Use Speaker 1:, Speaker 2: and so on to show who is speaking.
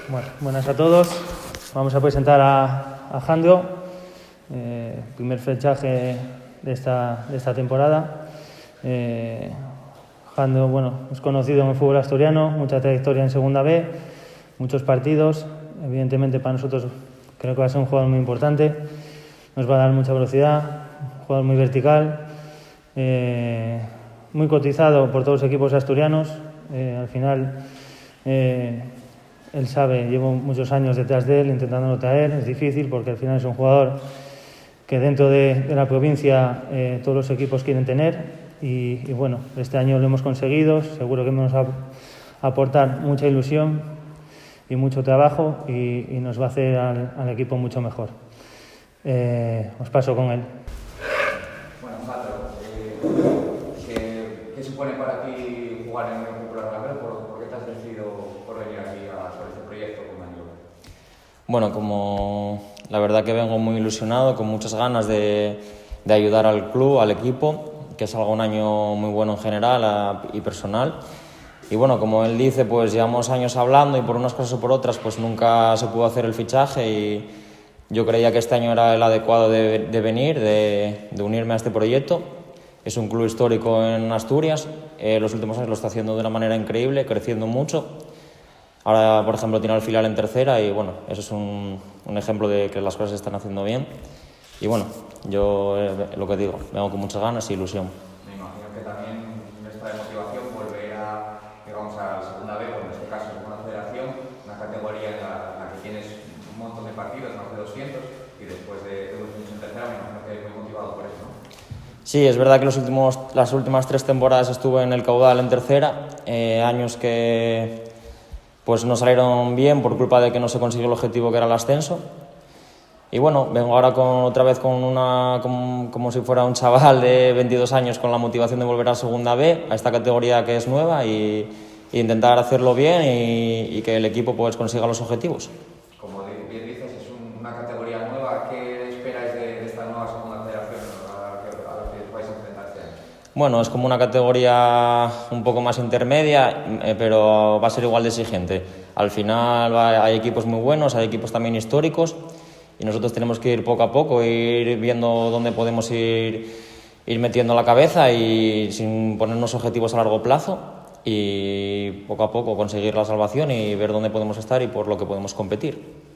Speaker 1: Bueno, buenas a todos. Vamos a presentar a Jandro, primer fichaje de esta temporada. Jandro, bueno, es conocido en el fútbol asturiano, mucha trayectoria en Segunda B, muchos partidos. Evidentemente para nosotros creo que va a ser un jugador muy importante. Nos va a dar mucha velocidad, un jugador muy vertical, muy cotizado por todos los equipos asturianos. Al final él sabe, llevo muchos años detrás de él intentándolo traer. Es difícil porque al final es un jugador que dentro de la provincia todos los equipos quieren tener y bueno, este año lo hemos conseguido. Seguro que nos va a aportar mucha ilusión y mucho trabajo y nos va a hacer al equipo mucho mejor. Os paso con él.
Speaker 2: Bueno, Jandro, ¿qué supone para ti jugar en el Unión Popular Granero? ¿Por qué te has decidido por venir aquí por este proyecto con Manuel?
Speaker 3: Bueno, como la verdad que vengo muy ilusionado, con muchas ganas de ayudar al club, al equipo, que salga un año muy bueno en general y personal. Y bueno, como él dice, pues llevamos años hablando y por unas cosas o por otras pues nunca se pudo hacer el fichaje y yo creía que este año era el adecuado de venir, de unirme a este proyecto. Es un club histórico en Asturias, los últimos años lo está haciendo de una manera increíble, creciendo mucho. Ahora, por ejemplo, tiene el filial en tercera y bueno, eso es un ejemplo de que las cosas se están haciendo bien. Y bueno, yo lo que digo, vengo con muchas ganas y ilusión.
Speaker 2: Me imagino que también esta de motivación volver a la segunda B, o en este caso una federación, una categoría en la que tienes un montón de partidos, más de 200, y después de 2 años en tercera, me imagino que muy motivado por eso, ¿no?
Speaker 3: Sí, es verdad que las últimas 3 temporadas estuve en el caudal en tercera, años que pues no salieron bien por culpa de que no se consiguió el objetivo que era el ascenso. Y bueno, vengo ahora otra vez como si fuera un chaval de 22 años con la motivación de volver a Segunda B, a esta categoría que es nueva y intentar hacerlo bien y que el equipo pues consiga los objetivos.
Speaker 2: Como bien dices, es una categoría nueva. ¿Qué esperáis de esta nueva segunda federación a la que vais a enfrentar este año?
Speaker 3: Bueno, es como una categoría un poco más intermedia, pero va a ser igual de exigente. Al final hay equipos muy buenos, hay equipos también históricos y nosotros tenemos que ir poco a poco, ir viendo dónde podemos ir metiendo la cabeza y sin ponernos objetivos a largo plazo y poco a poco conseguir la salvación y ver dónde podemos estar y por lo que podemos competir.